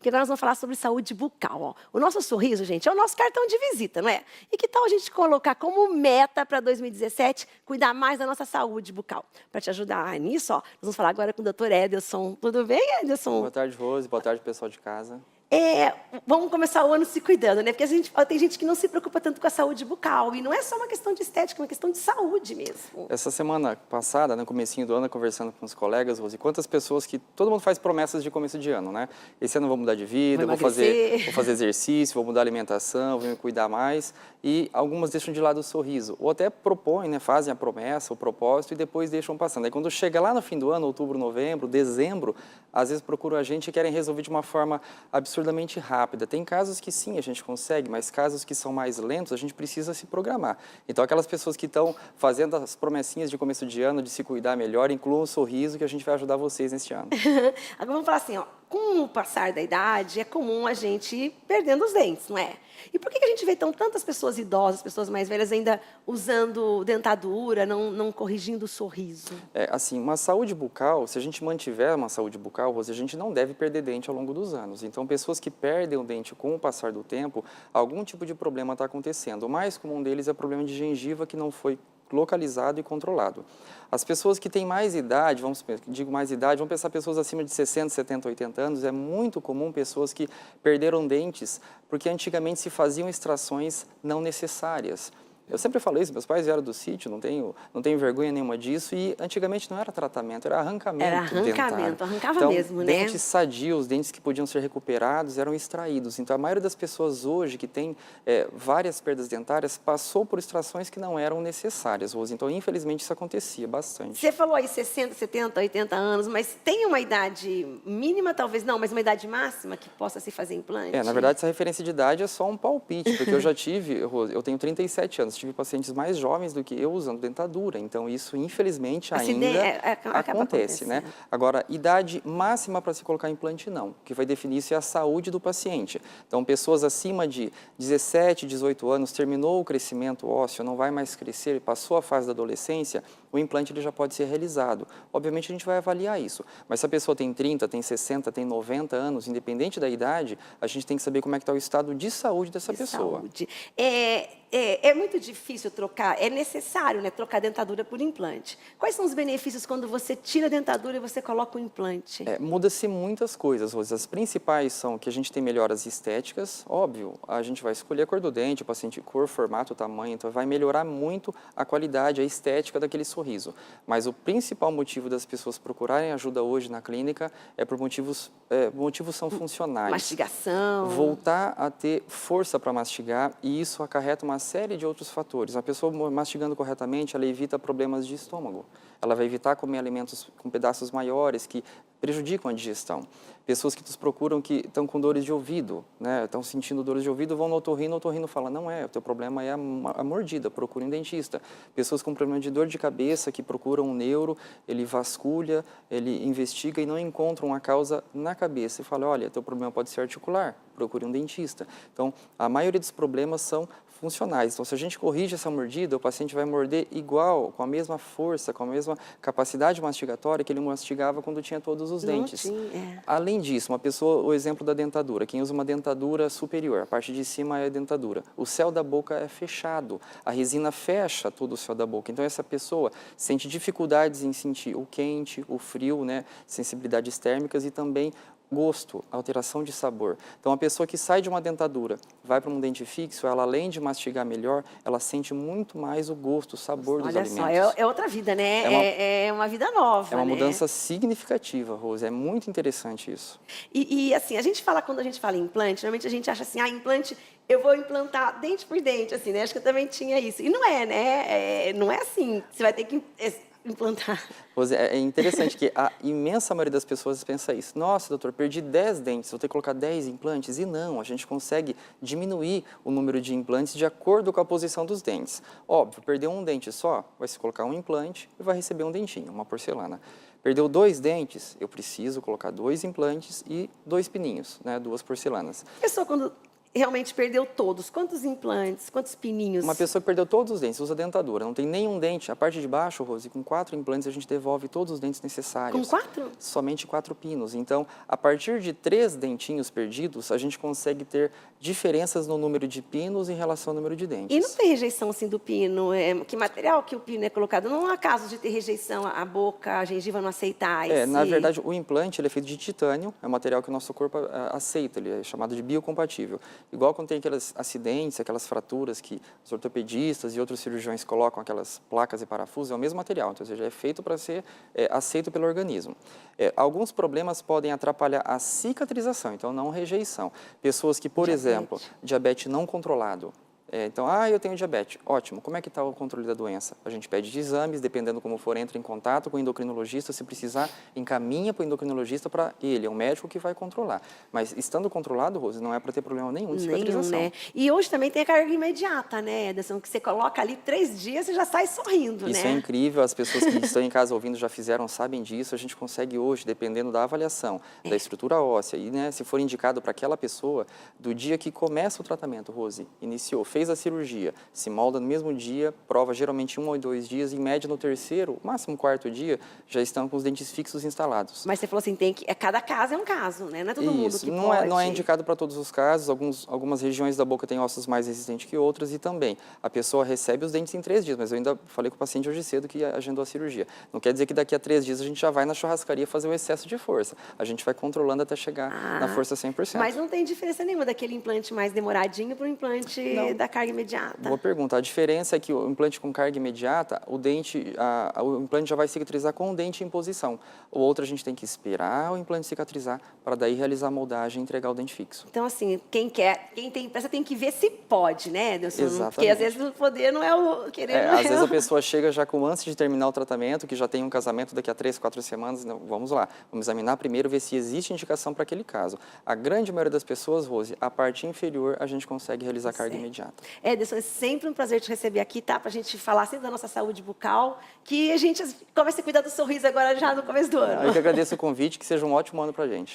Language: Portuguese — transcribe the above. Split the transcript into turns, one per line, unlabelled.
porque agora nós vamos falar sobre saúde bucal. Ó. O nosso sorriso, gente, é o nosso cartão de visita, não é? E que tal a gente colocar como meta para 2017 cuidar mais da nossa saúde bucal? Para te ajudar nisso, ó, nós vamos falar agora com o Dr. Edelson. Tudo bem, Edelson?
Boa tarde, Rose. Boa tarde, pessoal de casa.
Vamos começar o ano se cuidando, né? Porque tem gente que não se preocupa tanto com a saúde bucal. E não é só uma questão de estética, é uma questão de saúde mesmo.
Essa semana passada, no comecinho do ano, conversando com os colegas, Rose, quantas pessoas que todo mundo faz promessas de começo de ano, né? Esse ano eu vou mudar de vida, vou fazer exercício, vou mudar a alimentação, vou me cuidar mais. E algumas deixam de lado o sorriso. Ou até propõem, né? Fazem a promessa, o propósito e depois deixam passando. Aí quando chega lá no fim do ano, outubro, novembro, dezembro, às vezes procuram a gente e querem resolver de uma forma absurdamente rápida. Tem casos que sim, a gente consegue, mas casos que são mais lentos, a gente precisa se programar. Então, aquelas pessoas que estão fazendo as promessinhas de começo de ano, de se cuidar melhor, incluam o sorriso que a gente vai ajudar vocês neste ano.
Agora vamos falar assim, ó, com o passar da idade, é comum a gente ir perdendo os dentes, não é? E por que a gente vê tantas pessoas idosas, pessoas mais velhas ainda usando dentadura, não corrigindo o sorriso?
Assim, uma saúde bucal, se a gente mantiver uma saúde bucal, Rose, a gente não deve perder dente ao longo dos anos. Então, pessoas que perdem o dente com o passar do tempo, algum tipo de problema está acontecendo. O mais comum deles é problema de gengiva que não foi localizado e controlado. As pessoas que têm mais idade, vamos pensar pessoas acima de 60, 70, 80 anos, é muito comum pessoas que perderam dentes porque antigamente se faziam extrações não necessárias. Eu sempre falo isso, meus pais vieram do sítio, não tenho vergonha nenhuma disso, e antigamente não era tratamento, era arrancamento dentário.
Arrancava
então,
mesmo, né?
Dentes sadios, dentes que podiam ser recuperados, eram extraídos. Então, a maioria das pessoas hoje que tem várias perdas dentárias passou por extrações que não eram necessárias, Rose. Então, infelizmente, isso acontecia bastante.
Você falou aí 60, 70, 80 anos, mas tem uma idade mínima, talvez não, mas uma idade máxima que possa se fazer implante?
Na verdade, essa referência de idade é só um palpite, porque eu já tive, Rose, eu tenho 37 anos, tive pacientes mais jovens do que eu usando dentadura, então isso infelizmente ainda acontece, né? Agora, idade máxima para se colocar implante não, o que vai definir isso é a saúde do paciente. Então, pessoas acima de 17, 18 anos, terminou o crescimento ósseo, não vai mais crescer, passou a fase da adolescência, o implante ele já pode ser realizado. Obviamente a gente vai avaliar isso, mas se a pessoa tem 30, tem 60, tem 90 anos, independente da idade, a gente tem que saber como é que está o estado de saúde dessa pessoa.
Saúde. É muito difícil trocar, é necessário, né, trocar dentadura por implante. Quais são os benefícios quando você tira a dentadura e você coloca o implante?
Muda-se muitas coisas, Rose. As principais são que a gente tem melhoras estéticas, óbvio, a gente vai escolher a cor do dente, o paciente, cor, formato, tamanho, então vai melhorar muito a qualidade, a estética daquele sorriso. Mas o principal motivo das pessoas procurarem ajuda hoje na clínica é por motivos são funcionais.
Mastigação.
Voltar a ter força para mastigar, e isso acarreta uma série de outros fatores. A pessoa mastigando corretamente, ela evita problemas de estômago. Ela vai evitar comer alimentos com pedaços maiores que prejudicam a digestão. Pessoas que nos procuram que estão com dores de ouvido, né? Estão sentindo dores de ouvido, vão no otorrino fala, não o teu problema é a mordida, procure um dentista. Pessoas com problema de dor de cabeça que procuram um neuro, ele vasculha, ele investiga e não encontram a causa na cabeça. E fala, olha, teu problema pode ser articular, procure um dentista. Então, a maioria dos problemas são funcionais. Então, se a gente corrige essa mordida, o paciente vai morder igual, com a mesma força, com a mesma capacidade mastigatória que ele mastigava quando tinha todos os dentes. Além disso, o exemplo da dentadura, quem usa uma dentadura superior, a parte de cima é a dentadura. O céu da boca é fechado, a resina fecha todo o céu da boca. Então, essa pessoa sente dificuldades em sentir o quente, o frio, né, sensibilidades térmicas e também gosto, alteração de sabor. Então, a pessoa que sai de uma dentadura, vai para um dente fixo, ela além de mastigar melhor, ela sente muito mais o gosto, o sabor dos alimentos.
Olha só, é outra vida, né? É uma vida nova,
É uma mudança significativa, Rose. É muito interessante isso.
E assim, quando a gente fala em implante, normalmente a gente acha assim, implante, eu vou implantar dente por dente, assim, né? Acho que eu também tinha isso. E não é, né? Não é assim, você vai ter que implantar.
Rose, é interessante que a imensa maioria das pessoas pensa isso. Nossa, doutor, perdi 10 dentes, vou ter que colocar 10 implantes? E não, a gente consegue diminuir o número de implantes de acordo com a posição dos dentes. Óbvio, perdeu um dente só, vai se colocar um implante e vai receber um dentinho, uma porcelana. Perdeu 2 dentes, eu preciso colocar 2 implantes e 2 pininhos, né, 2 porcelanas.
A pessoa, quando realmente perdeu todos, quantos implantes, quantos pininhos?
Uma pessoa que perdeu todos os dentes, usa dentadura, não tem nenhum dente, a parte de baixo, Rose, com 4 implantes a gente devolve todos os dentes necessários.
Com 4?
Somente 4 pinos. Então, a partir de 3 dentinhos perdidos, a gente consegue ter diferenças no número de pinos em relação ao número de dentes.
E não tem rejeição assim do pino? Que material que o pino é colocado? Não há caso de ter rejeição, a boca, a gengiva não aceitar
Na verdade, o implante ele é feito de titânio, é um material que o nosso corpo aceita, ele é chamado de biocompatível. Igual quando tem aqueles acidentes, aquelas fraturas que os ortopedistas e outros cirurgiões colocam aquelas placas e parafusos, é o mesmo material, então, ou seja, é feito para ser aceito pelo organismo. Alguns problemas podem atrapalhar a cicatrização, então não rejeição. Pessoas que, por exemplo, diabetes não controlado, então, eu tenho diabetes. Ótimo. Como é que está o controle da doença? A gente pede de exames, dependendo como for, entra em contato com o endocrinologista. Se precisar, encaminha para o endocrinologista para ele. É um médico que vai controlar. Mas, estando controlado, Rose, não é para ter problema nenhum de cicatrização.
Nenhum, né? E hoje também tem a carga imediata, né, Ederson? Que você coloca ali 3 dias e já sai sorrindo,
Isso
né?
é incrível. As pessoas que estão em casa ouvindo já fizeram, sabem disso. A gente consegue hoje, dependendo da avaliação, da estrutura óssea e, né, se for indicado para aquela pessoa, do dia que começa o tratamento, Rose, iniciou, fez a cirurgia, se molda no mesmo dia, prova geralmente 1 ou 2 dias, em média no terceiro, máximo 4º dia, já estão com os dentes fixos instalados.
Mas você falou assim, cada caso é um caso, né? Não é todo mundo que
não
pode.
Não é indicado para todos os casos, algumas regiões da boca têm ossos mais resistentes que outras e também a pessoa recebe os dentes em 3 dias, mas eu ainda falei com o paciente hoje cedo que agendou a cirurgia. Não quer dizer que daqui a 3 dias a gente já vai na churrascaria fazer o excesso de força. A gente vai controlando até chegar na força 100%.
Mas não tem diferença nenhuma daquele implante mais demoradinho para o implante da carga imediata.
Boa pergunta. A diferença é que o implante com carga imediata, o implante já vai cicatrizar com o dente em posição. O outro a gente tem que esperar o implante cicatrizar para daí realizar a moldagem e entregar o dente fixo.
Então, assim, quem tem pressa tem que ver se pode, né, Ederson?
Exatamente.
Porque às vezes o poder não é o querer.
Às vezes a pessoa chega já com antes de terminar o tratamento, que já tem um casamento daqui a 3, 4 semanas. Não, vamos lá, vamos examinar primeiro, ver se existe indicação para aquele caso. A grande maioria das pessoas, Rose, a parte inferior a gente consegue realizar carga imediata.
Ederson, é sempre um prazer te receber aqui, tá? Para a gente falar sempre da nossa saúde bucal, que a gente começa a cuidar do sorriso agora já no começo do ano.
Eu que agradeço o convite, que seja um ótimo ano para a gente.